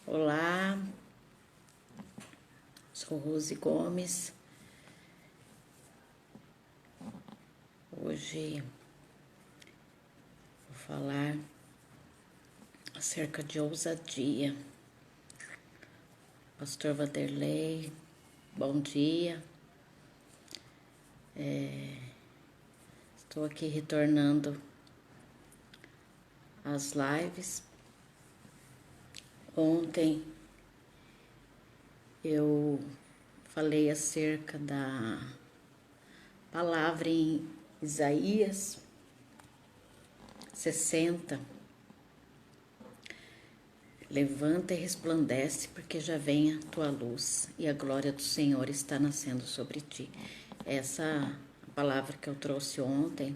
Olá, sou Rose Gomes. Hoje vou falar acerca de ousadia. Pastor Vanderlei, bom dia. Estou aqui retornando às lives. Ontem eu falei acerca da palavra em Isaías 60. Levanta e resplandece, porque já vem a tua luz e a glória do Senhor está nascendo sobre ti. Essa palavra que eu trouxe ontem,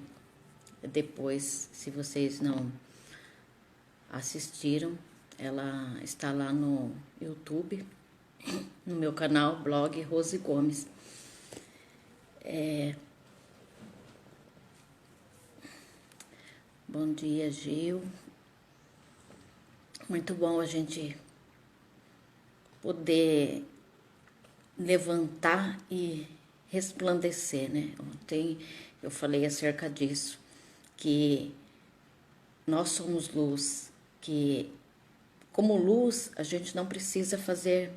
depois, se vocês não assistiram, ela está lá no YouTube, no meu canal, blog Rose Gomes. Bom dia, Gil. Muito bom a gente poder levantar e resplandecer, né? Ontem eu falei acerca disso, que nós somos luz, que como luz a gente não precisa fazer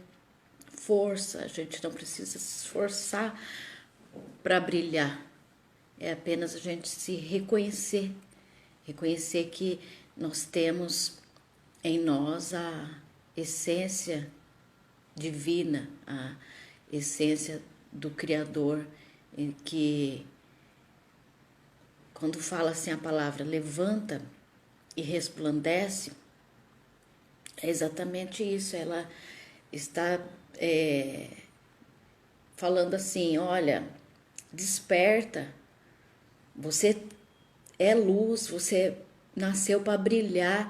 força, a gente não precisa se esforçar para brilhar. É apenas a gente se reconhecer que nós temos em nós a essência divina, a essência do Criador, em que quando fala assim a palavra levanta e resplandece, é exatamente isso. Ela está falando assim, olha, desperta, você é luz, você nasceu para brilhar.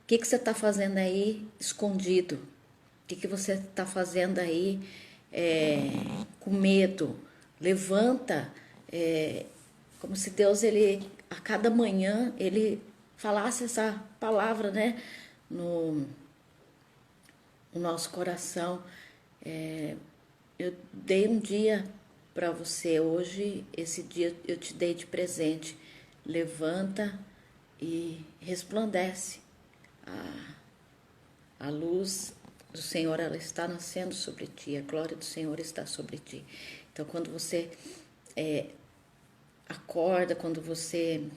O que você está fazendo aí escondido? O que você está fazendo aí com medo? Levanta, como se Deus, ele, a cada manhã, ele falasse essa palavra, né, no nosso coração. Eu dei um dia para você hoje, esse dia eu te dei de presente. Levanta e resplandece. A luz do Senhor, ela está nascendo sobre ti, a glória do Senhor está sobre ti. Então, quando você acorda, quando você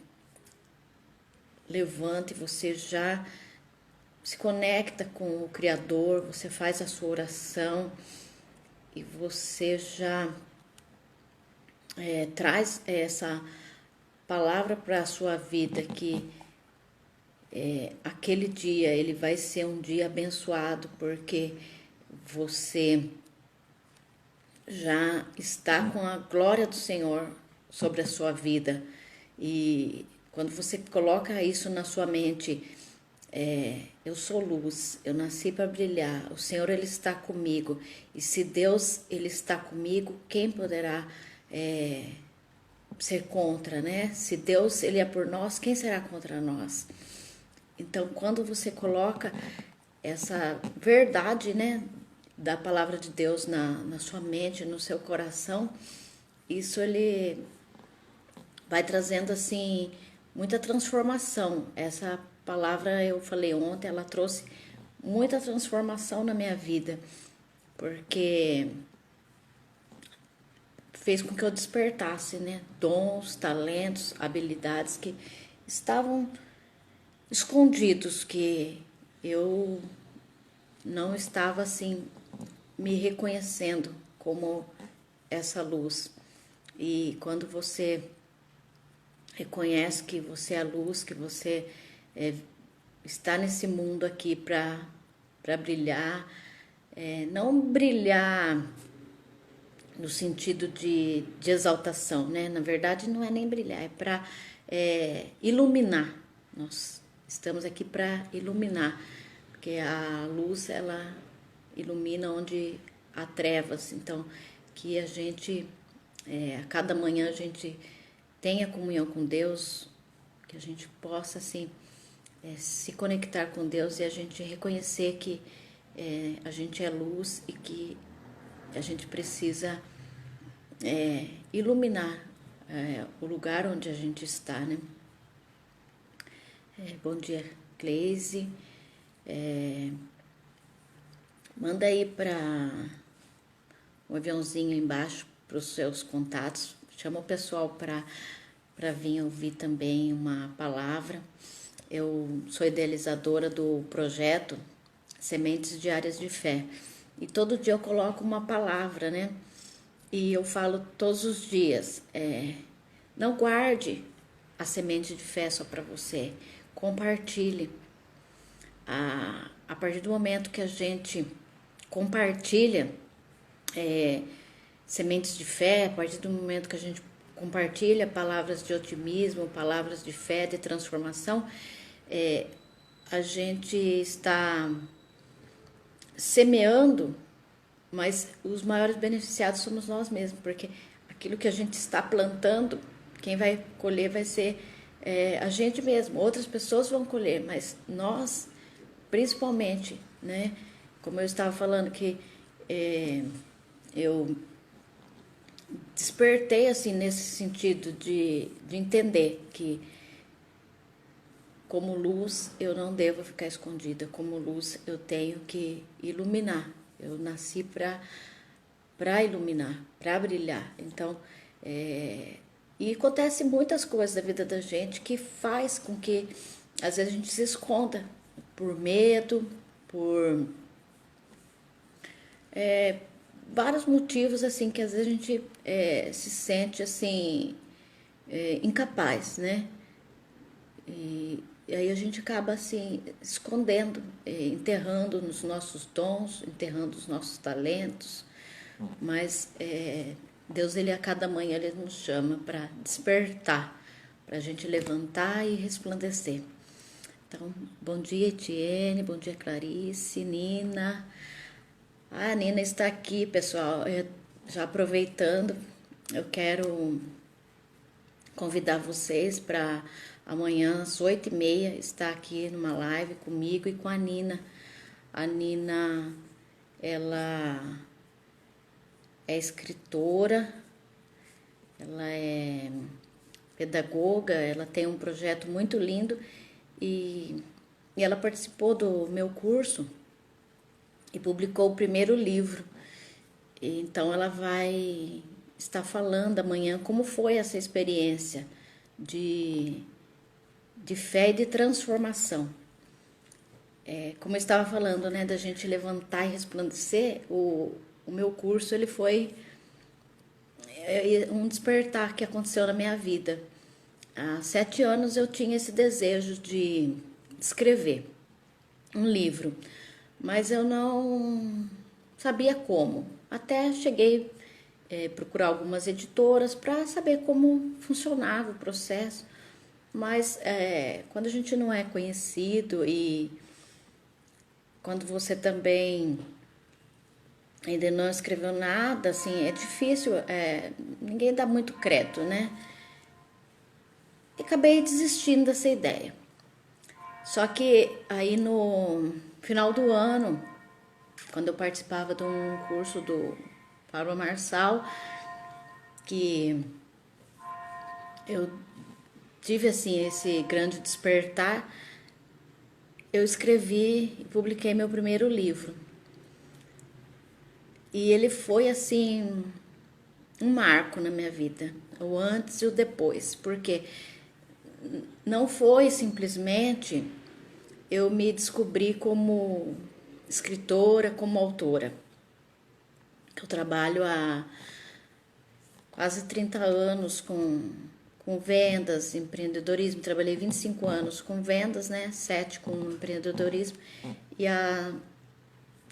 levanta e você já se conecta com o Criador, você faz a sua oração e você já traz essa palavra para a sua vida, que aquele dia ele vai ser um dia abençoado, porque você já está com a glória do Senhor sobre a sua vida. E quando você coloca isso na sua mente, eu sou luz, eu nasci para brilhar, o Senhor, ele está comigo, e se Deus, ele está comigo, quem poderá ser contra, né? Se Deus, ele é por nós, quem será contra nós? Então, quando você coloca essa verdade, né, da palavra de Deus na sua mente, no seu coração, isso ele vai trazendo assim muita transformação. Essa palavra eu falei ontem, ela trouxe muita transformação na minha vida, porque fez com que eu despertasse, né, dons, talentos, habilidades que estavam escondidos, que eu não estava assim me reconhecendo como essa luz. E quando você reconhece que você é a luz, que você está nesse mundo aqui para brilhar, não brilhar no sentido de exaltação, né? Na verdade, não é nem brilhar, é para iluminar. Nós estamos aqui para iluminar, porque a luz, ela ilumina onde há trevas. Então, que a gente, a cada manhã, a gente tenha comunhão com Deus, que a gente possa, assim, se conectar com Deus e a gente reconhecer que a gente é luz e que a gente precisa iluminar o lugar onde a gente está, né? Bom dia, Cleise. Manda aí para um aviãozinho embaixo para os seus contatos. Chama o pessoal para vir ouvir também uma palavra. Eu sou idealizadora do projeto Sementes Diárias de Fé. E todo dia eu coloco uma palavra, né? E eu falo todos os dias, não guarde a semente de fé só para você, compartilhe. A partir do momento que a gente compartilha sementes de fé, a partir do momento que a gente compartilha palavras de otimismo, palavras de fé, de transformação, a gente está semeando, mas os maiores beneficiados somos nós mesmos, porque aquilo que a gente está plantando, quem vai colher vai ser a gente mesmo. Outras pessoas vão colher, mas nós, principalmente, né? Como eu estava falando que eu despertei assim nesse sentido de entender que como luz eu não devo ficar escondida, como luz eu tenho que iluminar. Eu nasci para iluminar, para brilhar. Então, e acontece muitas coisas da vida da gente que faz com que às vezes a gente se esconda por medo, por vários motivos assim que às vezes a gente se sente assim incapaz, né? E aí a gente acaba assim escondendo, enterrando os nossos dons, enterrando os nossos talentos, mas Deus, ele a cada manhã ele nos chama para despertar, para a gente levantar e resplandecer. Então, bom dia, Etienne, bom dia, Clarice, Nina. A Nina está aqui, pessoal. Já aproveitando, eu quero convidar vocês para amanhã às 8h30 estar aqui numa live comigo e com a Nina. A Nina, ela é escritora, ela é pedagoga, ela tem um projeto muito lindo e ela participou do meu curso e publicou o primeiro livro. Então ela vai estar falando amanhã como foi essa experiência de fé e de transformação. Como eu estava falando, né, da gente levantar e resplandecer, o meu curso ele foi um despertar que aconteceu na minha vida. Há 7 anos eu tinha esse desejo de escrever um livro, mas eu não sabia como. Até cheguei a procurar algumas editoras para saber como funcionava o processo, mas quando a gente não é conhecido e quando você também ainda não escreveu nada, assim, é difícil, ninguém dá muito crédito, né? E acabei desistindo dessa ideia. Só que aí no final do ano, quando eu participava de um curso do Pablo Marçal, que eu tive assim esse grande despertar, eu escrevi e publiquei meu primeiro livro. E ele foi assim um marco na minha vida, o antes e o depois, porque não foi simplesmente eu me descobri como escritora, como autora. Eu trabalho há quase 30 anos com vendas, empreendedorismo. Trabalhei 25 anos com vendas, né? 7 com empreendedorismo. E há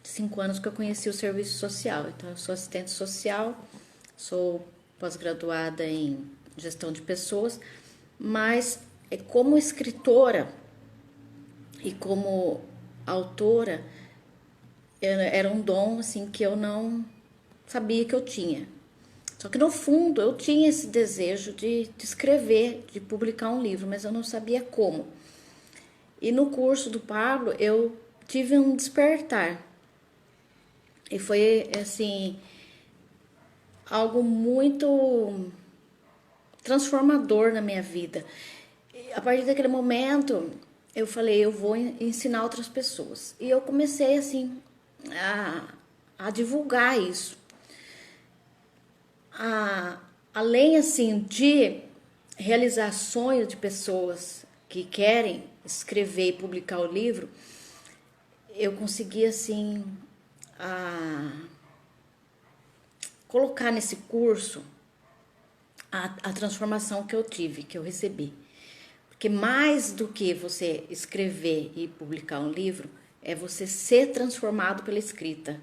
5 anos que eu conheci o serviço social. Então, eu sou assistente social, sou pós-graduada em gestão de pessoas, mas como escritora e como autora, era um dom assim que eu não sabia que eu tinha. Só que no fundo eu tinha esse desejo de escrever, de publicar um livro, mas eu não sabia como. E no curso do Pablo eu tive um despertar. E foi, assim, algo muito transformador na minha vida. E a partir daquele momento, eu falei, eu vou ensinar outras pessoas. E eu comecei, assim, a divulgar isso. Além, assim, de realizar sonhos de pessoas que querem escrever e publicar o livro, eu consegui, assim, colocar nesse curso a transformação que eu tive, que eu recebi. Porque mais do que você escrever e publicar um livro, é você ser transformado pela escrita.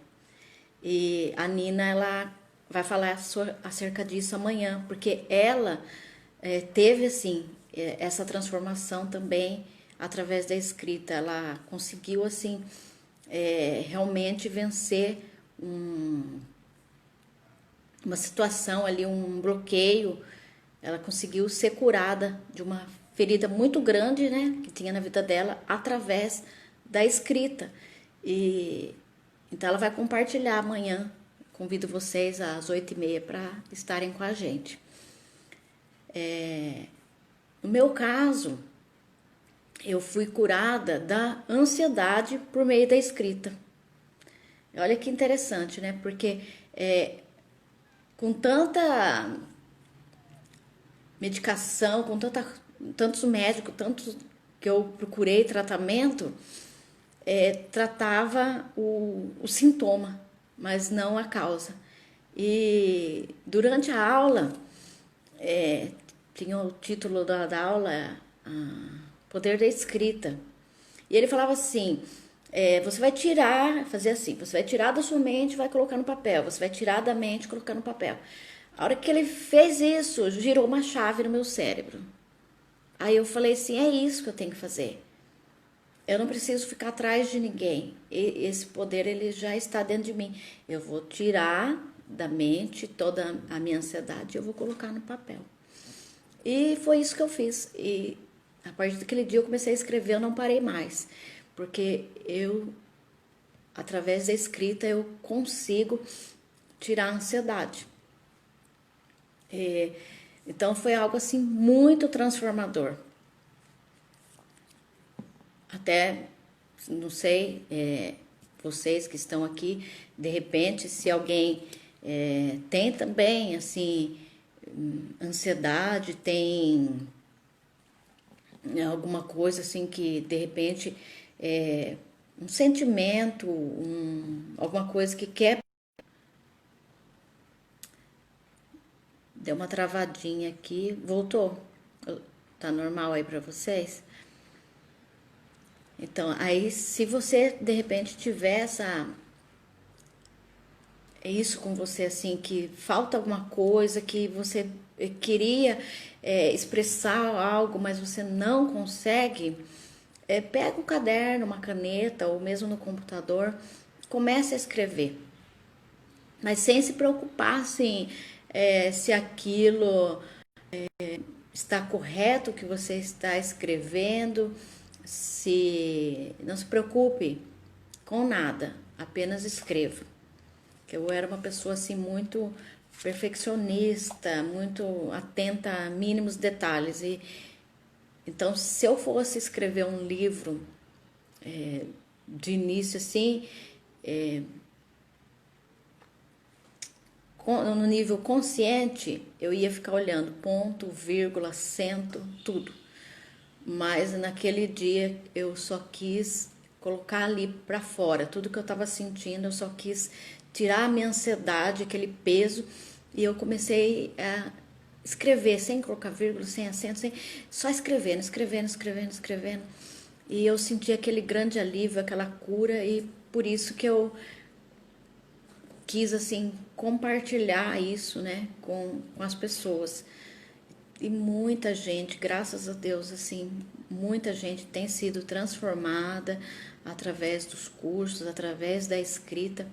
E a Nina, ela vai falar acerca disso amanhã, porque ela teve, assim, essa transformação também através da escrita. Ela conseguiu, assim, realmente vencer uma situação ali, um bloqueio. Ela conseguiu ser curada de uma ferida muito grande, né, que tinha na vida dela, através da escrita. E então ela vai compartilhar amanhã. Convido vocês às 8h30 para estarem com a gente. No meu caso, eu fui curada da ansiedade por meio da escrita. Olha que interessante, né? Porque com tanta medicação, com tantos médicos, tantos que eu procurei tratamento, tratava o sintoma, mas não a causa. E durante a aula, tinha o título da aula, Poder da Escrita. E ele falava assim, você vai tirar, fazer assim, você vai tirar da sua mente e vai colocar no papel, você vai tirar da mente e colocar no papel. A hora que ele fez isso, girou uma chave no meu cérebro. Aí eu falei assim, é isso que eu tenho que fazer. Eu não preciso ficar atrás de ninguém. Esse poder, ele já está dentro de mim. Eu vou tirar da mente toda a minha ansiedade e eu vou colocar no papel. E foi isso que eu fiz. E a partir daquele dia eu comecei a escrever, eu não parei mais. Porque através da escrita, eu consigo tirar a ansiedade. Então foi algo assim muito transformador. Até, não sei, vocês que estão aqui, de repente, se alguém tem também, assim, ansiedade, tem alguma coisa assim que, de repente, um sentimento, alguma coisa que quer. Deu uma travadinha aqui, voltou. Tá normal aí pra vocês? Então, aí se você de repente tiver isso com você, assim, que falta alguma coisa, que você queria expressar algo, mas você não consegue, pega um caderno, uma caneta, ou mesmo no computador, comece a escrever. Mas sem se preocupar, assim, se aquilo está correto o que você está escrevendo, não se preocupe com nada, apenas escreva. Eu era uma pessoa assim muito perfeccionista, muito atenta a mínimos detalhes. E então, se eu fosse escrever um livro de início assim, no nível consciente, eu ia ficar olhando ponto, vírgula, acento, tudo. Mas naquele dia eu só quis colocar ali para fora tudo que eu estava sentindo, eu só quis tirar a minha ansiedade, aquele peso, e eu comecei a escrever, sem colocar vírgula, sem acento, só escrevendo. E eu senti aquele grande alívio, aquela cura, e por isso que eu quis, assim, compartilhar isso, né, com as pessoas. E muita gente, graças a Deus, assim, muita gente tem sido transformada através dos cursos, através da escrita.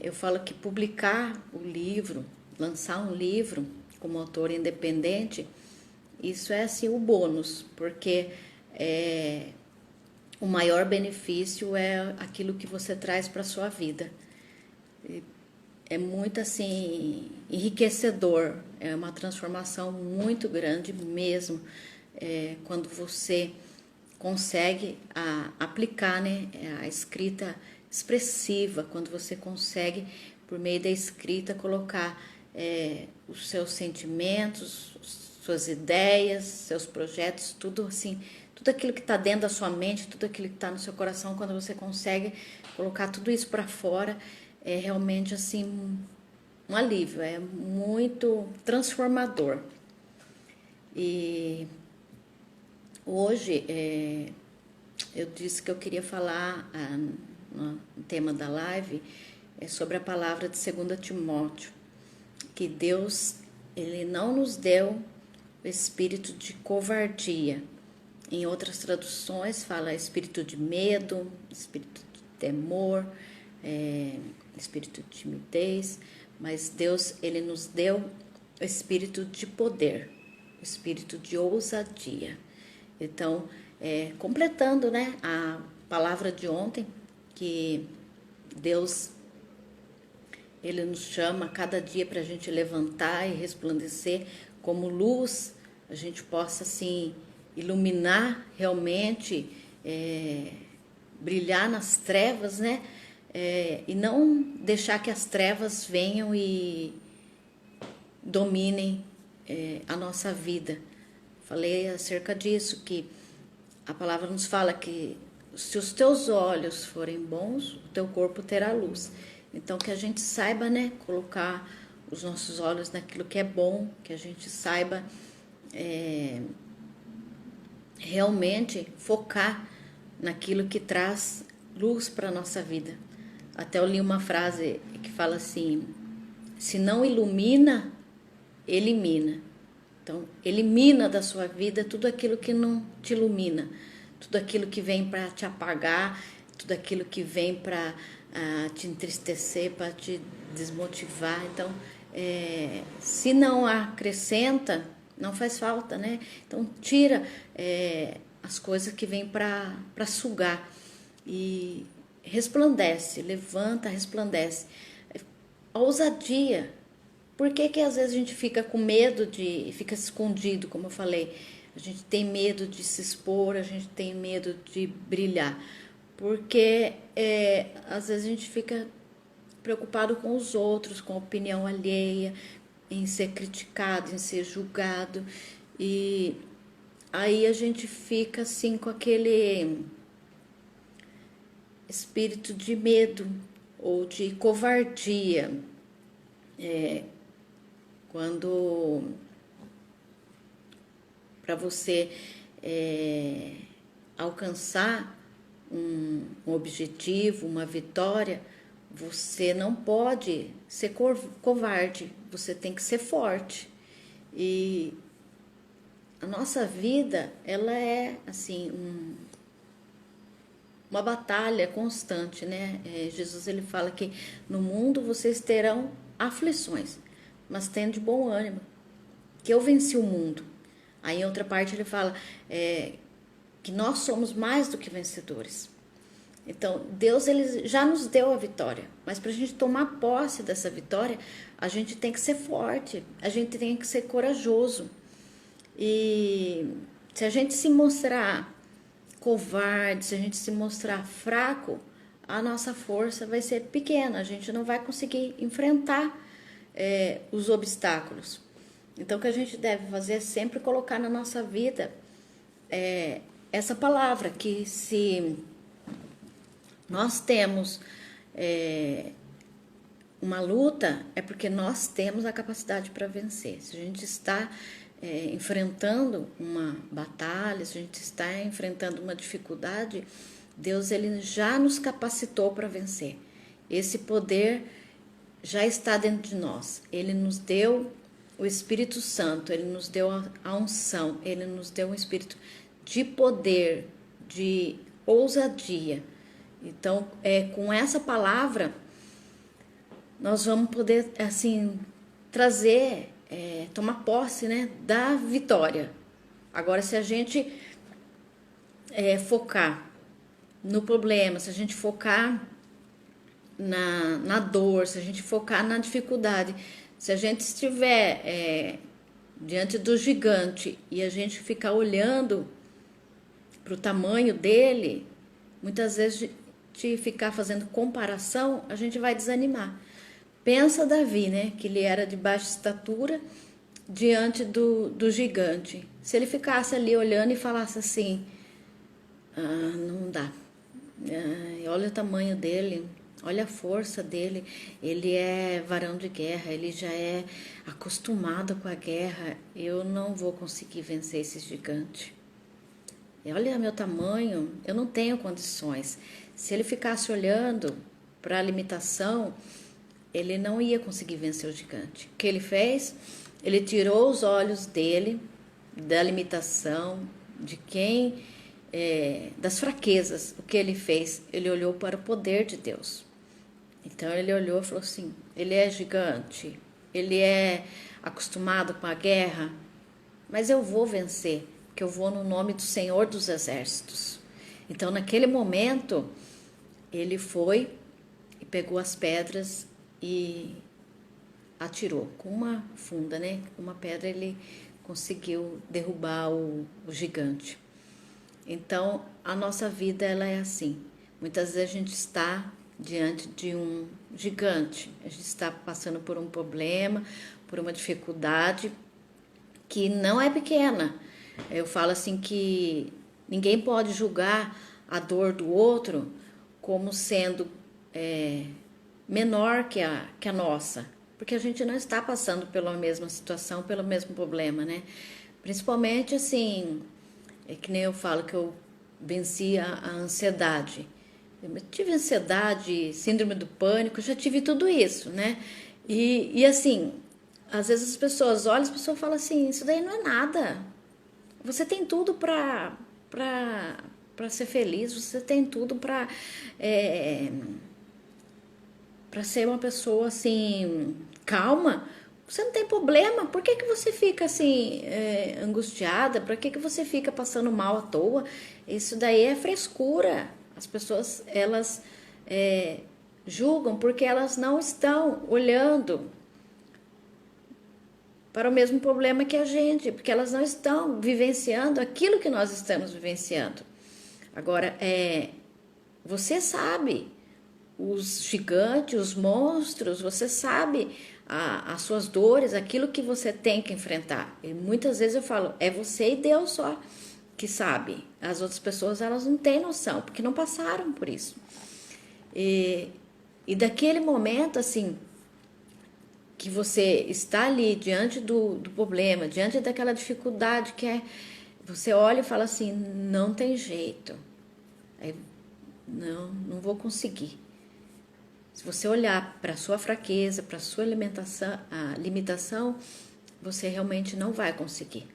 Eu falo que publicar o livro, lançar um livro como autor independente, isso é assim o bônus, porque o maior benefício é aquilo que você traz para a sua vida. É muito assim enriquecedor, é uma transformação muito grande mesmo, quando você consegue aplicar, né, a escrita expressiva, quando você consegue, por meio da escrita, colocar os seus sentimentos, suas ideias, seus projetos, tudo assim, tudo aquilo que está dentro da sua mente, tudo aquilo que está no seu coração, quando você consegue colocar tudo isso para fora, é realmente assim um alívio, é muito transformador. E hoje eu disse que eu queria falar no tema da live sobre a palavra de 2 Timóteo, que Deus, ele não nos deu o espírito de covardia. Em outras traduções fala espírito de medo, espírito de temor, espírito de timidez, mas Deus, ele nos deu o espírito de poder, o espírito de ousadia. Então, completando, né, a palavra de ontem, que Deus, ele nos chama cada dia para a gente levantar e resplandecer como luz, a gente possa assim iluminar realmente, brilhar nas trevas, né? E não deixar que as trevas venham e dominem a nossa vida. Falei acerca disso, que a palavra nos fala que se os teus olhos forem bons, o teu corpo terá luz. Então, que a gente saiba, né, colocar os nossos olhos naquilo que é bom, que a gente saiba realmente focar naquilo que traz luz para a nossa vida. Até eu li uma frase que fala assim: se não ilumina, elimina. Então, elimina da sua vida tudo aquilo que não te ilumina, tudo aquilo que vem para te apagar, tudo aquilo que vem para te entristecer, para te desmotivar. Então, se não acrescenta, não faz falta, né? Então, tira as coisas que vêm para sugar e resplandece, levanta, resplandece. A ousadia. Por que às vezes a gente fica com medo fica escondido, como eu falei? A gente tem medo de se expor, a gente tem medo de brilhar. Porque às vezes a gente fica preocupado com os outros, com a opinião alheia, em ser criticado, em ser julgado. E aí a gente fica assim com aquele espírito de medo ou de covardia. Quando para você alcançar um objetivo, uma vitória, você não pode ser covarde, você tem que ser forte. E a nossa vida, ela é assim uma batalha constante, né? Jesus, ele fala que no mundo vocês terão aflições, mas tenham de bom ânimo, que eu venci o mundo. Aí em outra parte ele fala que nós somos mais do que vencedores. Então Deus, ele já nos deu a vitória, mas para a gente tomar posse dessa vitória, a gente tem que ser forte, a gente tem que ser corajoso. E se a gente se mostrar covarde, se a gente se mostrar fraco, a nossa força vai ser pequena, a gente não vai conseguir enfrentar os obstáculos. Então, o que a gente deve fazer é sempre colocar na nossa vida essa palavra, que se nós temos uma luta, é porque nós temos a capacidade para vencer. Se a gente está enfrentando uma batalha, se a gente está enfrentando uma dificuldade, Deus, ele já nos capacitou para vencer. Esse poder já está dentro de nós. Ele nos deu o Espírito Santo, ele nos deu a unção, ele nos deu um espírito de poder, de ousadia. Então, com essa palavra, nós vamos poder, assim, trazer, tomar posse, né, da vitória. Agora, se a gente focar no problema, se a gente focar na dor, se a gente focar na dificuldade, se a gente estiver diante do gigante e a gente ficar olhando para o tamanho dele, muitas vezes de ficar fazendo comparação, a gente vai desanimar. Pensa Davi, né, que ele era de baixa estatura diante do gigante. Se ele ficasse ali olhando e falasse assim, não dá, olha o tamanho dele, olha a força dele, ele é varão de guerra, ele já é acostumado com a guerra, eu não vou conseguir vencer esse gigante. Olha meu tamanho, eu não tenho condições. Se ele ficasse olhando para a limitação, ele não ia conseguir vencer o gigante. O que ele fez? Ele tirou os olhos dele da limitação, de quem, das fraquezas. O que ele fez? Ele olhou para o poder de Deus. Então ele olhou e falou assim, ele é gigante, ele é acostumado com a guerra, mas eu vou vencer, porque eu vou no nome do Senhor dos Exércitos. Então naquele momento, ele foi e pegou as pedras e atirou com uma funda, né? Uma pedra ele conseguiu derrubar o gigante. Então a nossa vida ela é assim. Muitas vezes a gente está diante de um gigante, a gente está passando por um problema, por uma dificuldade que não é pequena. Eu falo assim que ninguém pode julgar a dor do outro como sendo menor que a nossa, porque a gente não está passando pela mesma situação, pelo mesmo problema, né? Principalmente assim, é que nem eu falo que eu venci a ansiedade. Eu tive ansiedade, síndrome do pânico, já tive tudo isso, né? E assim, às vezes as pessoas olham, as pessoas falam assim, isso daí não é nada. Você tem tudo para ser feliz, você tem tudo para ser uma pessoa assim, calma. Você não tem problema, por que você fica assim, angustiada? Por que você fica passando mal à toa? Isso daí é frescura. As pessoas, elas julgam porque elas não estão olhando para o mesmo problema que a gente, porque elas não estão vivenciando aquilo que nós estamos vivenciando. Agora, você sabe os gigantes, os monstros, você sabe as suas dores, aquilo que você tem que enfrentar. E muitas vezes eu falo, é você e Deus só que sabe. As outras pessoas, elas não têm noção, porque não passaram por isso. E daquele momento, assim, que você está ali diante do problema, diante daquela dificuldade que você olha e fala assim, não tem jeito. Aí, não vou conseguir. Se você olhar para a sua fraqueza, para a sua limitação, você realmente não vai conseguir.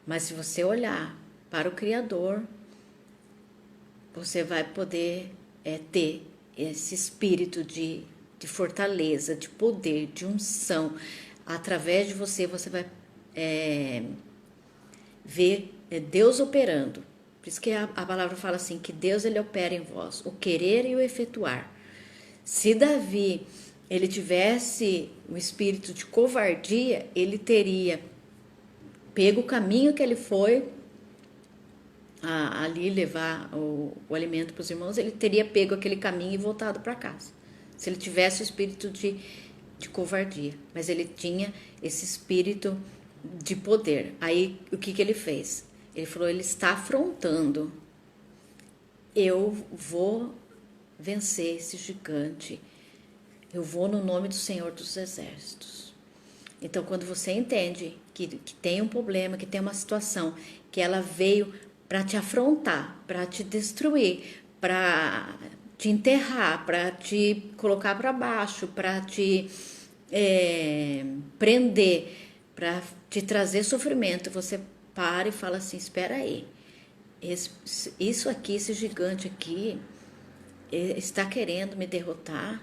Mas se você olhar para o Criador, você vai poder ter esse espírito de fortaleza, de poder, de unção. Através de você vai ver Deus operando. Por isso que a palavra fala assim, que Deus ele opera em vós, o querer e o efetuar. Se Davi ele tivesse um espírito de covardia, ele teria pego o caminho que ele foi ali levar o alimento para os irmãos, ele teria pego aquele caminho e voltado para casa. Se ele tivesse o espírito de covardia, mas ele tinha esse espírito de poder. Aí o que ele fez? Ele falou, ele está afrontando. Eu vou vencer esse gigante. Eu vou no nome do Senhor dos Exércitos. Então, quando você entende que tem um problema, que tem uma situação, que ela veio para te afrontar, para te destruir, para te enterrar, para te colocar para baixo, para te prender, para te trazer sofrimento, você para e fala assim, espera aí, isso aqui, esse gigante aqui, está querendo me derrotar,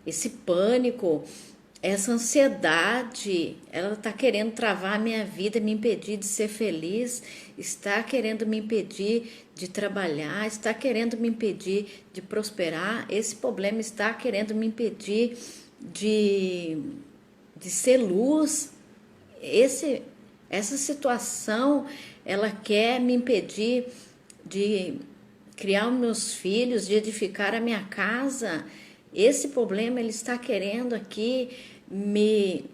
esse pânico, essa ansiedade, ela está querendo travar a minha vida, me impedir de ser feliz, está querendo me impedir de trabalhar, está querendo me impedir de prosperar. Esse problema está querendo me impedir de ser luz. Essa situação, ela quer me impedir de criar os meus filhos, de edificar a minha casa. Esse problema, ele está querendo aqui me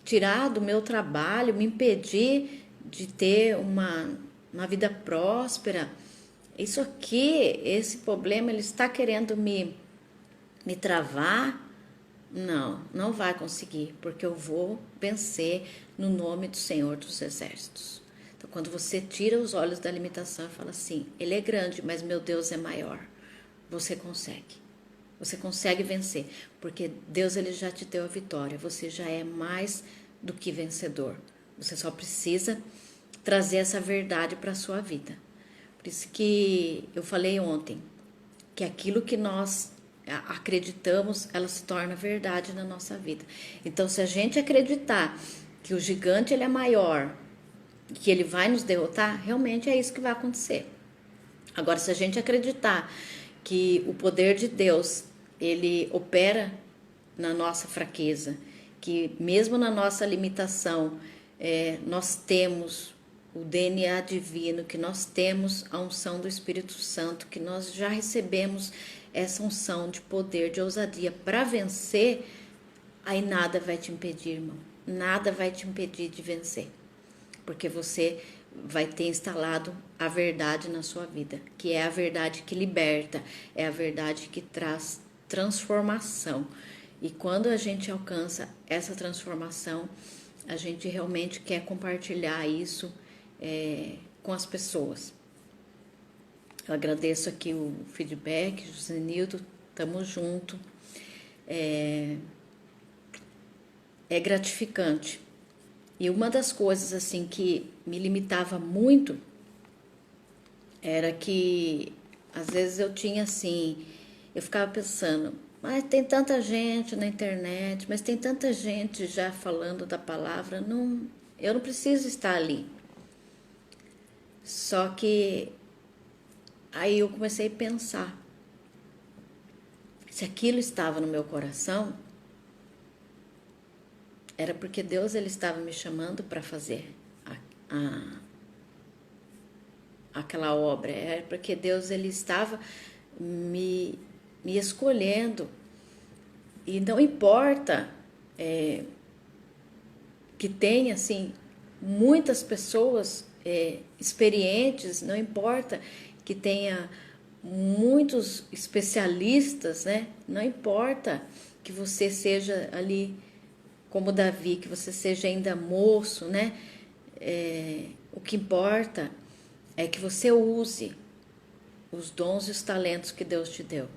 tirar do meu trabalho, me impedir de ter uma vida próspera. Isso aqui, esse problema, ele está querendo me travar. Não, não vai conseguir, porque eu vou vencer no nome do Senhor dos Exércitos. Então, quando você tira os olhos da limitação e fala assim, ele é grande, mas meu Deus é maior, você consegue. Você consegue vencer, porque Deus, ele já te deu a vitória. Você já é mais do que vencedor. Você só precisa trazer essa verdade para a sua vida. Por isso que eu falei ontem, que aquilo que nós acreditamos, ela se torna verdade na nossa vida. Então, se a gente acreditar que o gigante, ele é maior, que ele vai nos derrotar, realmente é isso que vai acontecer. Agora, se a gente acreditar que o poder de Deus, ele opera na nossa fraqueza, que mesmo na nossa limitação, nós temos o DNA divino, que nós temos a unção do Espírito Santo, que nós já recebemos essa unção de poder, de ousadia para vencer, aí nada vai te impedir, irmão. Nada vai te impedir de vencer, porque você vai ter instalado a verdade na sua vida, que é a verdade que liberta, é a verdade que traz transformação. E quando a gente alcança essa transformação, a gente realmente quer compartilhar isso com as pessoas. Eu agradeço aqui o feedback, Josenildo, tamo junto. É gratificante. E uma das coisas assim que me limitava muito era que às vezes eu tinha assim, eu ficava pensando, mas tem tanta gente na internet, mas tem tanta gente já falando da palavra, eu não preciso estar ali. Só que aí eu comecei a pensar, se aquilo estava no meu coração, era porque Deus, ele estava me chamando para fazer aquela obra, era porque Deus, ele estava me escolhendo. E não importa que tenha assim muitas pessoas experientes, não importa que tenha muitos especialistas, né? Não importa que você seja ali como Davi, que você seja ainda moço, né? O que importa é que você use os dons e os talentos que Deus te deu.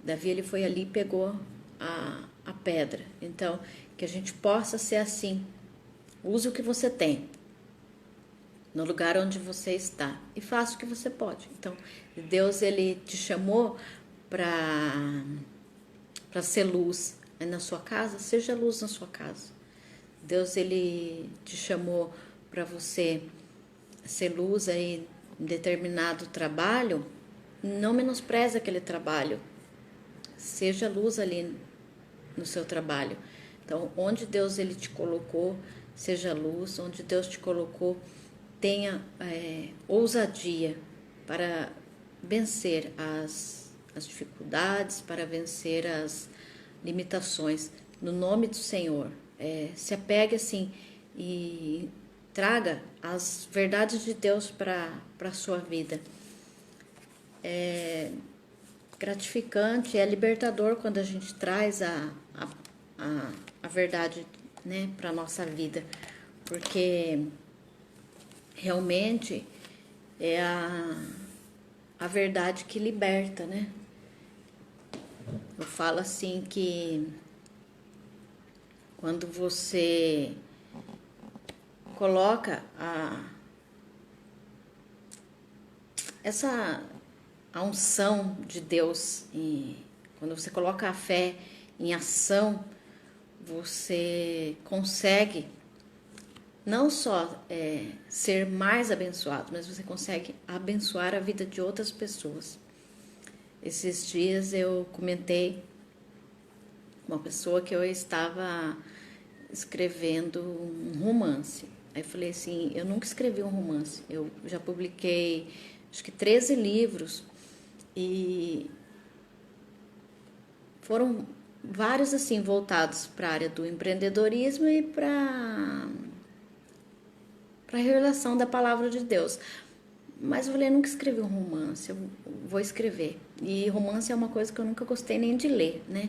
Davi, ele foi ali e pegou a pedra. Então, que a gente possa ser assim. Use o que você tem no lugar onde você está e faça o que você pode. Então, Deus, ele te chamou para ser luz na sua casa, seja luz na sua casa. Deus, ele te chamou para você ser luz aí em determinado trabalho, não menospreze aquele trabalho. Seja luz ali no seu trabalho. Então, onde Deus, ele te colocou, seja luz. Onde Deus te colocou, tenha ousadia para vencer as dificuldades, para vencer as limitações. No nome do Senhor, se apegue assim e traga as verdades de Deus para a sua vida. É gratificante, é libertador quando a gente traz a verdade, né, para a nossa vida, porque realmente é a verdade que liberta, né? Eu falo assim que quando você coloca a unção de Deus, quando você coloca a fé em ação, você consegue não só ser mais abençoado, mas você consegue abençoar a vida de outras pessoas. Esses dias eu comentei com uma pessoa que eu estava escrevendo um romance. Aí eu falei assim, eu nunca escrevi um romance, eu já publiquei acho que 13 livros e foram vários assim voltados para a área do empreendedorismo e para a revelação da palavra de Deus. Mas eu falei, eu nunca escrevi um romance, eu vou escrever. E romance é uma coisa que eu nunca gostei nem de ler, né?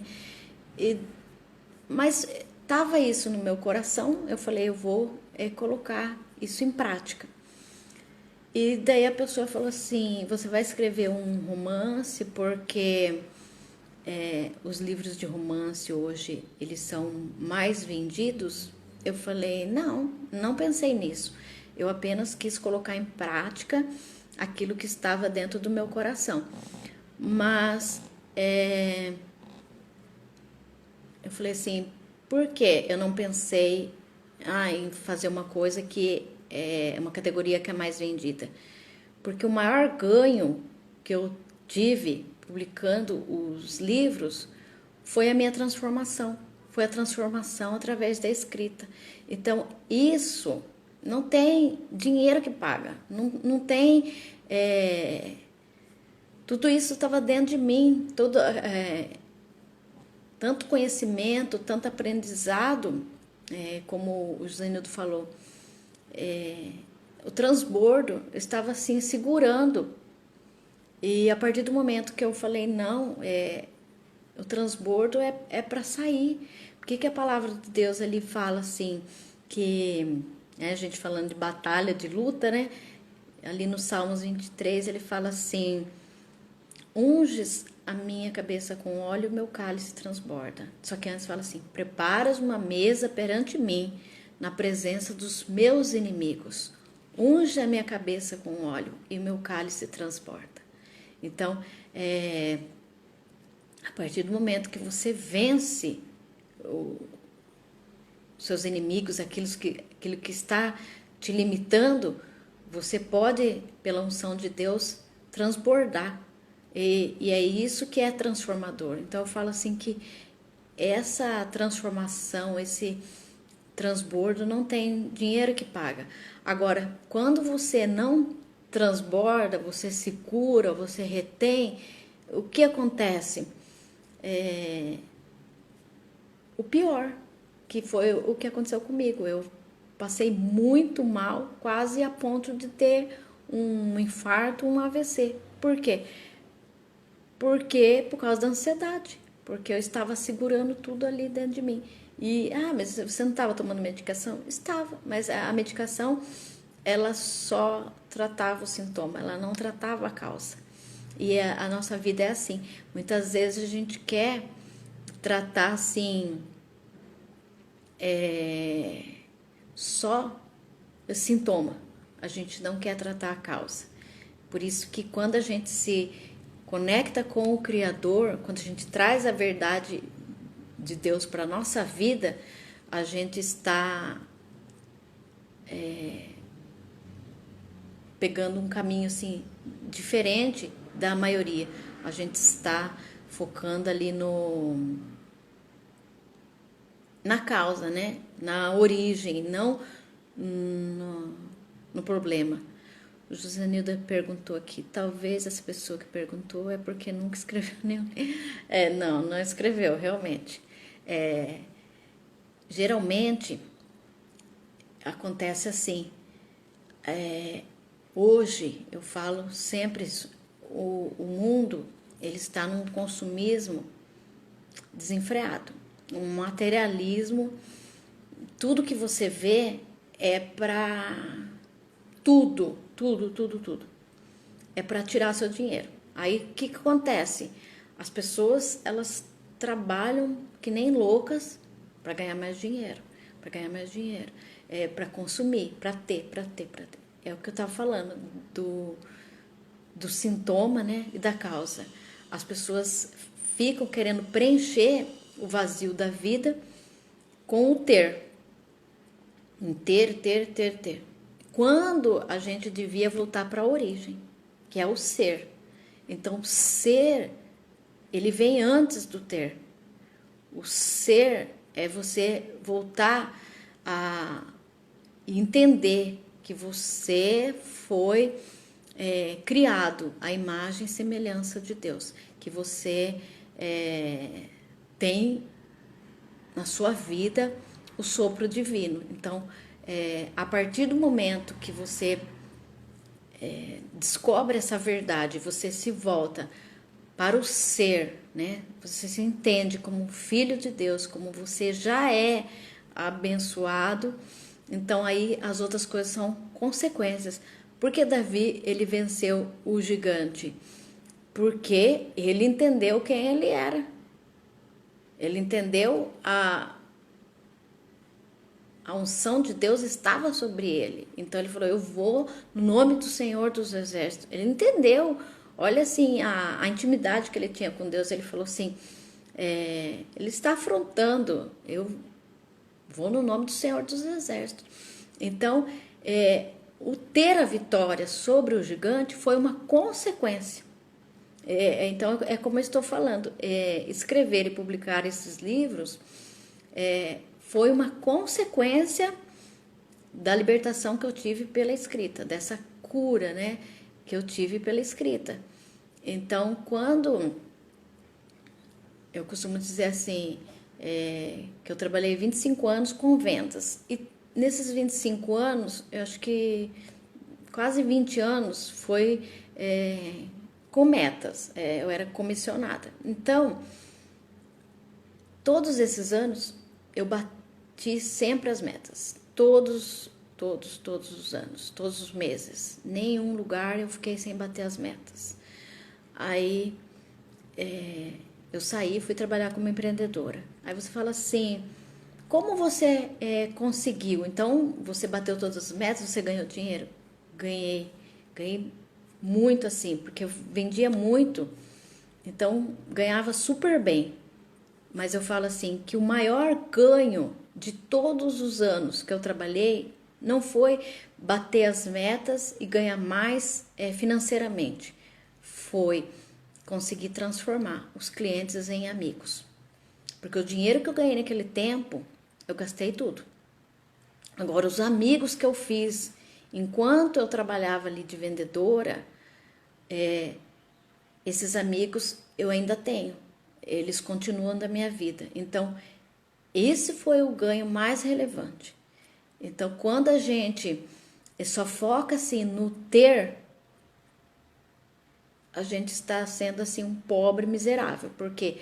Mas tava isso no meu coração, eu falei, eu vou colocar isso em prática. E daí a pessoa falou assim, você vai escrever um romance porque os livros de romance hoje, eles são mais vendidos? Eu falei, não pensei nisso. Eu apenas quis colocar em prática aquilo que estava dentro do meu coração. Mas eu falei assim, por que eu não pensei em fazer uma coisa que é uma categoria que é mais vendida? Porque o maior ganho que eu tive publicando os livros foi a minha transformação. Foi a transformação através da escrita. Então, isso não tem dinheiro que paga. Não tem... tudo isso estava dentro de mim. Tanto conhecimento, tanto aprendizado, como o Josenildo falou, o transbordo estava assim segurando. E a partir do momento que eu falei não, o transbordo é para sair. Por que a palavra de Deus ali fala assim, que a gente falando de batalha, de luta, né? Ali no Salmos 23 ele fala assim, unges a minha cabeça com óleo, o meu cálice transborda. Só que antes fala assim, preparas uma mesa perante mim, na presença dos meus inimigos. Unge a minha cabeça com óleo e o meu cálice transborda. Então, a partir do momento que você vence os seus inimigos, aquilo que está te limitando, você pode, pela unção de Deus, transbordar. E é isso que é transformador. Então eu falo assim que essa transformação, esse transbordo não tem dinheiro que paga. Agora, quando você não transborda, você se cura, você retém, o que acontece? O pior, que foi o que aconteceu comigo. Eu passei muito mal, quase a ponto de ter um infarto, um AVC. Por quê? Por causa da ansiedade, porque eu estava segurando tudo ali dentro de mim. E, mas você não estava tomando medicação? Estava, mas a medicação, ela só tratava o sintoma, ela não tratava a causa. E a nossa vida é assim, muitas vezes a gente quer tratar assim, só o sintoma, a gente não quer tratar a causa. Por isso que quando a gente se conecta com o Criador, quando a gente traz a verdade de Deus para a nossa vida, a gente está pegando um caminho assim diferente da maioria. A gente está focando ali na causa, né? Na origem, não no problema. O Josenilda perguntou aqui, talvez essa pessoa que perguntou é porque nunca escreveu nenhum. Não escreveu, realmente. Geralmente acontece assim. Hoje eu falo sempre isso. O mundo ele está num consumismo desenfreado, um materialismo. Tudo que você vê é para tudo. É para tirar seu dinheiro. Aí o que acontece? As pessoas elas trabalham que nem loucas para ganhar mais dinheiro, para consumir, para ter. É o que eu estava falando do sintoma, né, e da causa. As pessoas ficam querendo preencher o vazio da vida com o ter. Em ter. Quando a gente devia voltar para a origem, que é o ser. Então, o ser, ele vem antes do ter. O ser é você voltar a entender que você foi criado à imagem e semelhança de Deus, que você tem na sua vida o sopro divino. Então, a partir do momento que você descobre essa verdade, você se volta para o ser, né? Você se entende como filho de Deus, como você já é abençoado. Então aí as outras coisas são consequências. Porque Davi, ele venceu o gigante? Porque ele entendeu quem ele era. Ele entendeu a unção de Deus estava sobre ele. Então ele falou, eu vou no nome do Senhor dos Exércitos. Ele entendeu, olha assim, a intimidade que ele tinha com Deus. Ele falou assim, ele está afrontando, eu vou no nome do Senhor dos Exércitos. Então, o ter a vitória sobre o gigante foi uma consequência. Então, é como eu estou falando, escrever e publicar esses livros foi uma consequência da libertação que eu tive pela escrita, dessa cura, né, que eu tive pela escrita. Então, quando eu costumo dizer assim, que eu trabalhei 25 anos com vendas, e nesses 25 anos, eu acho que quase 20 anos foi com metas, eu era comissionada. Então, todos esses anos, eu bati sempre as metas, todos os anos, todos os meses. Nenhum lugar eu fiquei sem bater as metas. Aí eu saí e fui trabalhar como empreendedora. Aí você fala assim, como você conseguiu? Então, você bateu todas as metas, você ganhou dinheiro? Ganhei muito assim, porque eu vendia muito, então ganhava super bem. Mas eu falo assim, que o maior ganho de todos os anos que eu trabalhei não foi bater as metas e ganhar mais financeiramente. Foi conseguir transformar os clientes em amigos. Porque o dinheiro que eu ganhei naquele tempo, eu gastei tudo. Agora, os amigos que eu fiz enquanto eu trabalhava ali de vendedora, esses amigos eu ainda tenho. Eles continuam da minha vida. Então, esse foi o ganho mais relevante. Então, quando a gente só foca assim no ter, a gente está sendo assim um pobre miserável, porque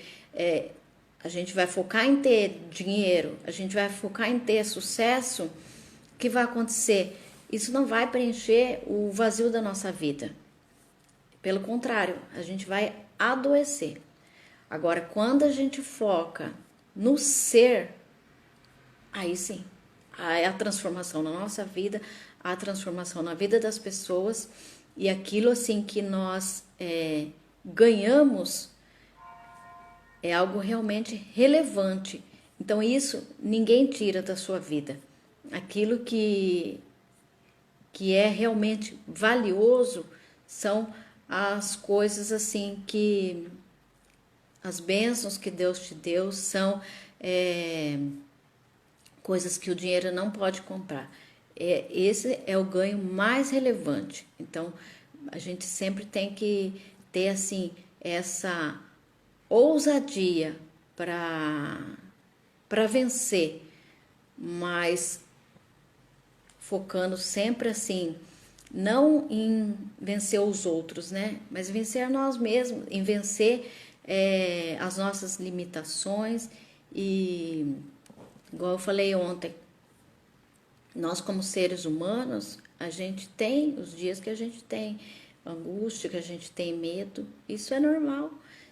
a gente vai focar em ter dinheiro, a gente vai focar em ter sucesso. O que vai acontecer? Isso não vai preencher o vazio da nossa vida. Pelo contrário, a gente vai adoecer. Agora, quando a gente foca no ser, aí sim, a transformação na nossa vida, a transformação na vida das pessoas, e aquilo assim que nós ganhamos é algo realmente relevante. Então, isso ninguém tira da sua vida. Aquilo que é realmente valioso são as coisas assim que as bênçãos que Deus te deu são coisas que o dinheiro não pode comprar. Esse é o ganho mais relevante. Então, a gente sempre tem que ter assim essa ousadia para vencer, mas focando sempre assim, não em vencer os outros, né? Mas vencer nós mesmos, em vencer as nossas limitações. E igual eu falei ontem, nós como seres humanos, a gente tem os dias que a gente tem angústia, que a gente tem medo, isso é normal.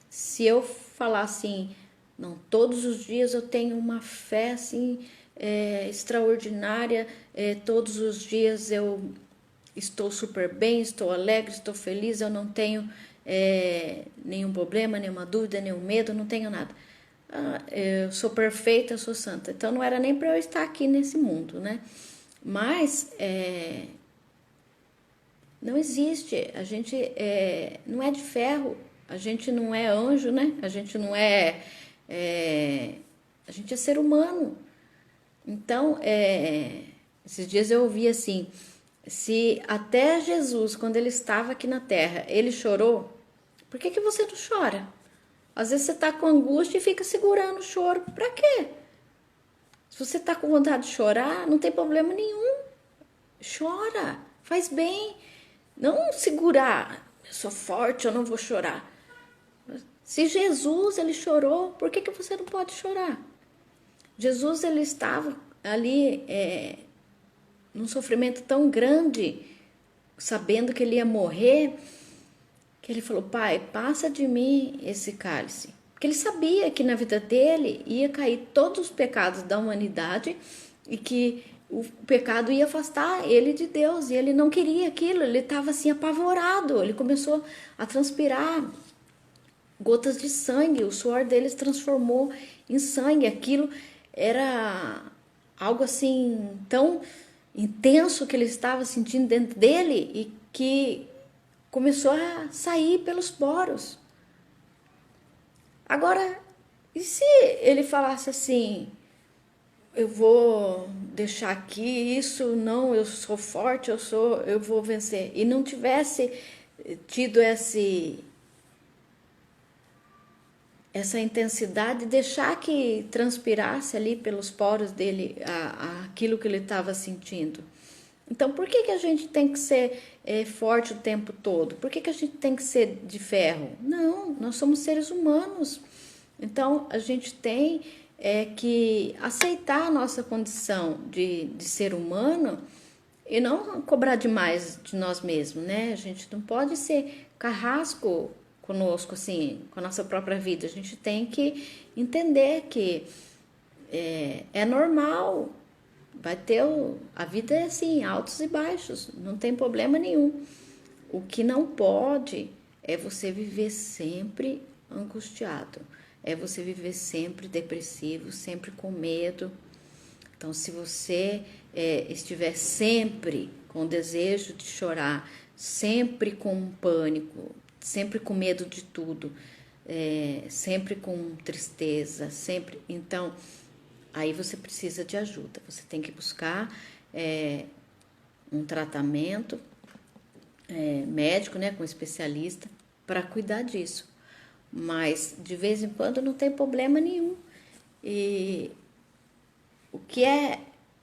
Se eu falar assim, não, todos os dias eu tenho uma fé assim extraordinária, todos os dias eu estou super bem, estou alegre, estou feliz, eu não tenho nenhum problema, nenhuma dúvida, nenhum medo, não tenho nada. eu sou perfeita, eu sou santa. Então não era nem para eu estar aqui nesse mundo, né? Mas não existe. A gente não é de ferro, a gente não é anjo, né? A gente não a gente é ser humano. Então, esses dias eu ouvi assim, se até Jesus, quando ele estava aqui na terra, ele chorou, por que você não chora? Às vezes você tá com angústia e fica segurando o choro. Pra quê? Se você tá com vontade de chorar, não tem problema nenhum. Chora, faz bem. Não segurar, eu sou forte, eu não vou chorar. Se Jesus, ele chorou, por que você não pode chorar? Jesus, ele estava ali num sofrimento tão grande, sabendo que ele ia morrer, que ele falou, Pai, passa de mim esse cálice. Porque ele sabia que na vida dele ia cair todos os pecados da humanidade e que o pecado ia afastar ele de Deus. E ele não queria aquilo, ele estava assim apavorado. Ele começou a transpirar gotas de sangue, o suor dele se transformou em sangue. Aquilo era algo assim tão intenso que ele estava sentindo dentro dele e que começou a sair pelos poros. Agora, e se ele falasse assim, eu vou deixar aqui isso, não, eu sou forte, eu vou vencer, e não tivesse tido essa intensidade, deixar que transpirasse ali pelos poros dele aquilo que ele estava sentindo. Então, por que a gente tem que ser forte o tempo todo? Por que a gente tem que ser de ferro? Não, nós somos seres humanos. Então, a gente tem que aceitar a nossa condição de ser humano e não cobrar demais de nós mesmos, né? A gente não pode ser carrasco conosco, assim, com a nossa própria vida. A gente tem que entender que é normal. Vai ter a vida é assim, altos e baixos, não tem problema nenhum. O que não pode é você viver sempre angustiado, é você viver sempre depressivo, sempre com medo. Então, se você estiver sempre com desejo de chorar, sempre com pânico, sempre com medo de tudo, sempre com tristeza, sempre, então aí você precisa de ajuda. Você tem que buscar um tratamento médico, né, com especialista, para cuidar disso. Mas de vez em quando não tem problema nenhum. E o que é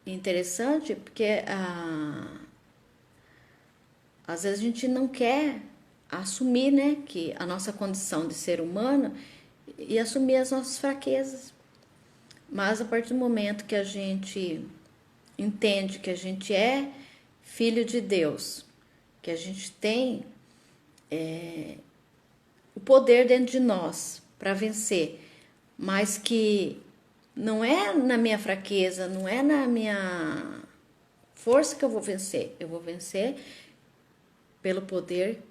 interessante, porque às vezes a gente não quer assumir, né, que a nossa condição de ser humano e assumir as nossas fraquezas. Mas a partir do momento que a gente entende que a gente é filho de Deus, que a gente tem o poder dentro de nós para vencer, mas que não é na minha fraqueza, não é na minha força que eu vou vencer pelo poder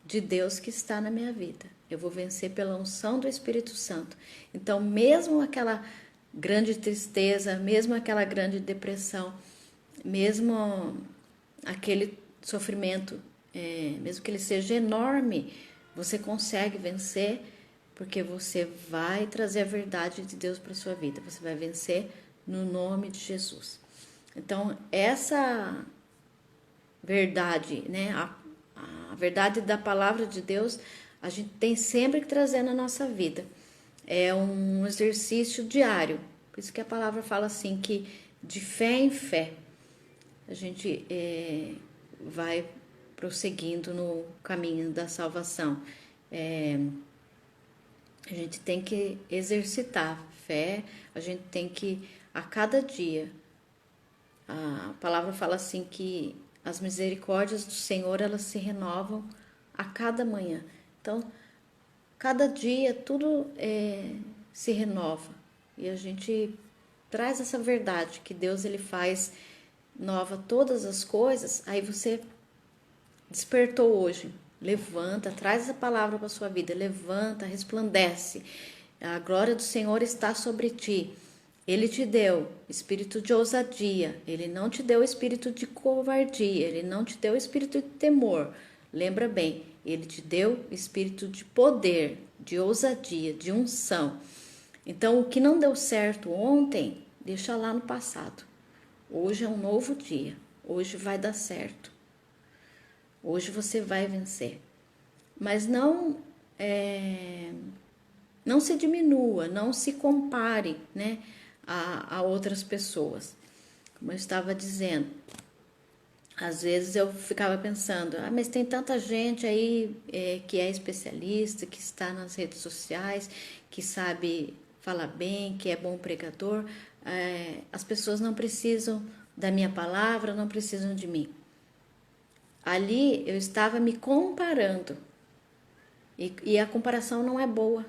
de Deus que está na minha vida. Eu vou vencer pela unção do Espírito Santo. Então, mesmo aquela grande tristeza, mesmo aquela grande depressão, mesmo aquele sofrimento, mesmo que ele seja enorme, você consegue vencer porque você vai trazer a verdade de Deus para sua vida. Você vai vencer no nome de Jesus. Então, essa verdade, né, a verdade da palavra de Deus, a gente tem sempre que trazer na nossa vida. É um exercício diário. Por isso que a palavra fala assim, que de fé em fé a gente vai prosseguindo no caminho da salvação. A gente tem que exercitar fé, a gente tem que, a cada dia, a palavra fala assim que as misericórdias do Senhor, elas se renovam a cada manhã. Então, cada dia tudo se renova e a gente traz essa verdade que Deus ele faz nova todas as coisas. Aí você despertou hoje, levanta, traz essa palavra para sua vida, levanta, resplandece, A glória do Senhor está sobre ti. Ele te deu espírito de ousadia, ele não te deu espírito de covardia, ele não te deu espírito de temor. Lembra bem, ele te deu espírito de poder, de ousadia, de unção. Então, o que não deu certo ontem, deixa lá no passado. Hoje é um novo dia, hoje vai dar certo. Hoje você vai vencer. Mas não se diminua, não se compare, né, a outras pessoas. Como eu estava dizendo, às vezes eu ficava pensando, mas tem tanta gente aí que é especialista, que está nas redes sociais, que sabe falar bem, que é bom pregador. As pessoas não precisam da minha palavra, não precisam de mim. Ali eu estava me comparando e a comparação não é boa.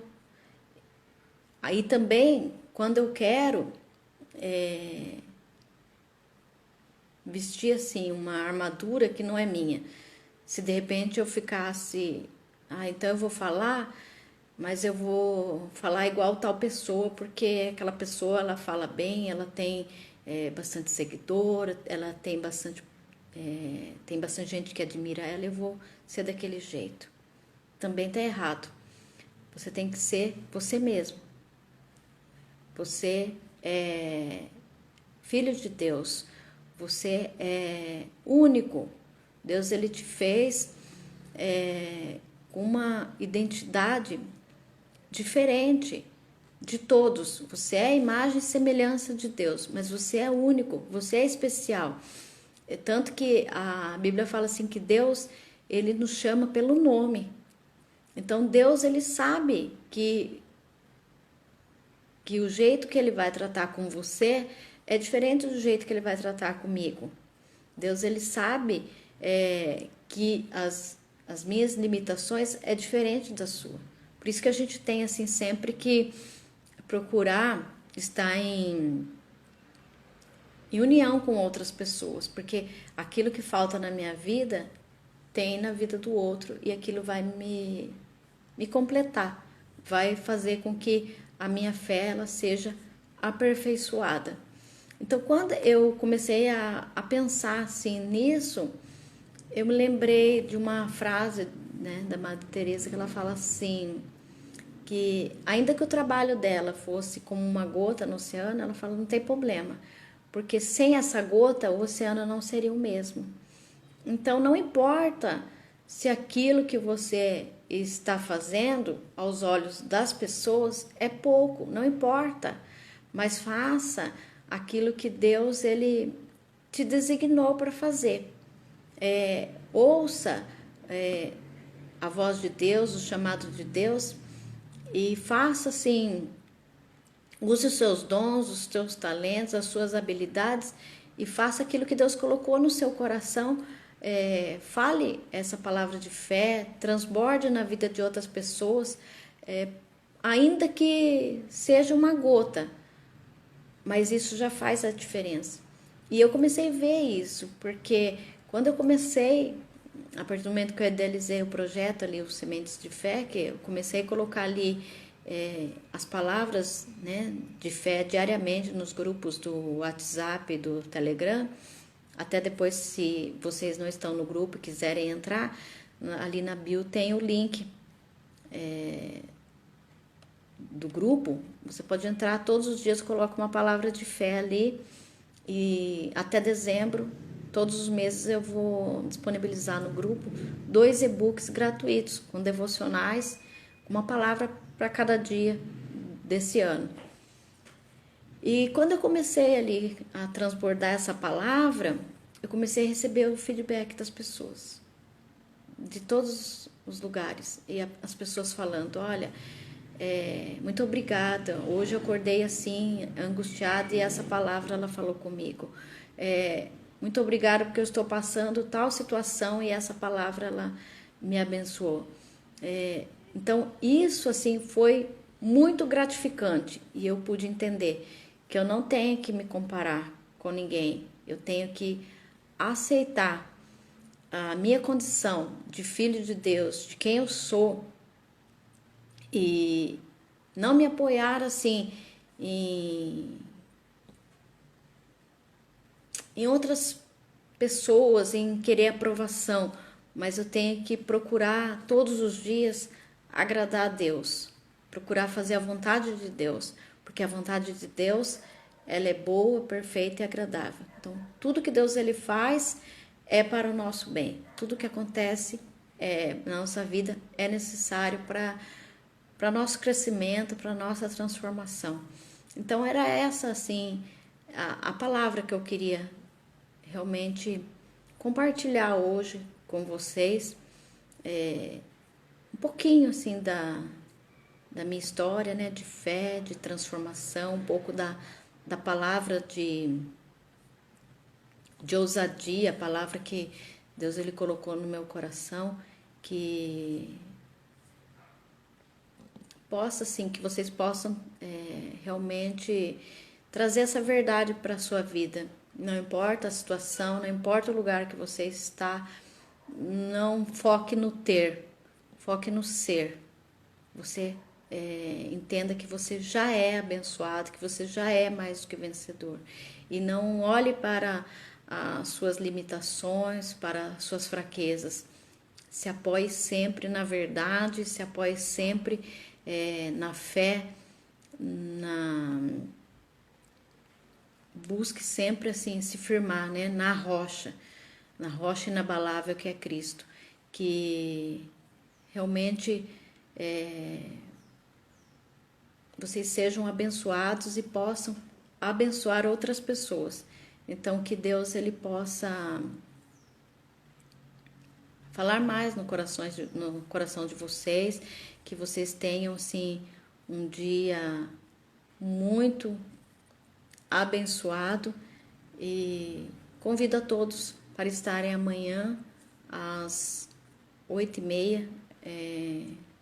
Aí também, quando eu quero vestir assim uma armadura que não é minha, se de repente eu ficasse, então eu vou falar, mas eu vou falar igual tal pessoa, porque aquela pessoa ela fala bem, ela tem bastante seguidor, ela tem bastante gente que admira ela, eu vou ser daquele jeito. Também tá errado. Você tem que ser você mesmo. Você é filho de Deus. Você é único. Deus ele te fez com uma identidade diferente de todos. Você é a imagem e semelhança de Deus, mas você é único, você é especial. Tanto que a Bíblia fala assim que Deus ele nos chama pelo nome. Então Deus ele sabe que o jeito que ele vai tratar com você é diferente do jeito que ele vai tratar comigo. Deus ele sabe que as minhas limitações é diferente da sua. Por isso que a gente tem assim sempre que procurar estar em união com outras pessoas, porque aquilo que falta na minha vida tem na vida do outro e aquilo vai me completar, vai fazer com que a minha fé ela seja aperfeiçoada. Então, quando eu comecei a pensar assim nisso, eu me lembrei de uma frase, né, da Madre Teresa que ela fala assim, que ainda que o trabalho dela fosse como uma gota no oceano, ela fala não tem problema, porque sem essa gota o oceano não seria o mesmo. Então não importa se aquilo que você está fazendo aos olhos das pessoas é pouco, não importa, mas faça aquilo que Deus ele te designou para fazer. Ouça a voz de Deus, o chamado de Deus e faça assim, use os seus dons, os seus talentos, as suas habilidades e faça aquilo que Deus colocou no seu coração. Fale essa palavra de fé, transborde na vida de outras pessoas, ainda que seja uma gota, mas isso já faz a diferença. E eu comecei a ver isso, porque quando eu comecei, a partir do momento que eu idealizei o projeto ali, os Sementes de Fé, que eu comecei a colocar ali as palavras, né, de fé diariamente nos grupos do WhatsApp e do Telegram. Até depois, se vocês não estão no grupo e quiserem entrar, ali na bio tem o link do grupo. Você pode entrar todos os dias, coloca uma palavra de fé ali e até dezembro, todos os meses eu vou disponibilizar no grupo 2 e-books gratuitos com devocionais, uma palavra para cada dia desse ano. E quando eu comecei ali a transbordar essa palavra, eu comecei a receber o feedback das pessoas, de todos os lugares. E as pessoas falando, olha, muito obrigada, hoje eu acordei assim, angustiada, e essa palavra ela falou comigo. Muito obrigada porque eu estou passando tal situação e essa palavra ela me abençoou. Então, isso assim foi muito gratificante e eu pude entender que eu não tenho que me comparar com ninguém, eu tenho que aceitar a minha condição de filho de Deus, de quem eu sou e não me apoiar assim em, em outras pessoas, em querer aprovação, mas eu tenho que procurar todos os dias agradar a Deus, procurar fazer a vontade de Deus, porque a vontade de Deus, ela é boa, perfeita e agradável. Então, tudo que Deus ele faz é para o nosso bem. Tudo que acontece na nossa vida é necessário para nosso crescimento, para nossa transformação. Então, era essa assim a palavra que eu queria realmente compartilhar hoje com vocês, um pouquinho assim da minha história, né, de fé, de transformação, um pouco da palavra de ousadia, a palavra que Deus ele colocou no meu coração, que possa assim, que vocês possam realmente trazer essa verdade para a sua vida. Não importa a situação, não importa o lugar que você está, não foque no ter, foque no ser. Você entenda que você já é abençoado, que você já é mais do que vencedor. E não olhe para as suas limitações, para as suas fraquezas. Se apoie sempre na verdade, se apoie sempre na fé, busque sempre assim se firmar, né, na rocha inabalável que é Cristo, que realmente vocês sejam abençoados e possam abençoar outras pessoas. Então que Deus ele possa falar mais no coração de vocês, que vocês tenham assim um dia muito abençoado, e convido a todos para estarem amanhã às 8h30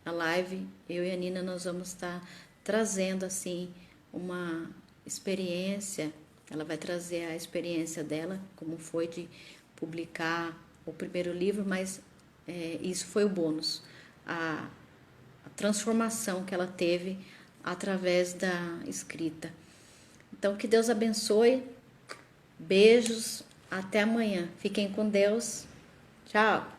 na live. Eu e a Nina nós vamos estar trazendo assim uma experiência. Ela vai trazer a experiência dela, como foi de publicar o primeiro livro, mas isso foi o bônus, a transformação que ela teve através da escrita. Então, que Deus abençoe. Beijos. Até amanhã. Fiquem com Deus. Tchau.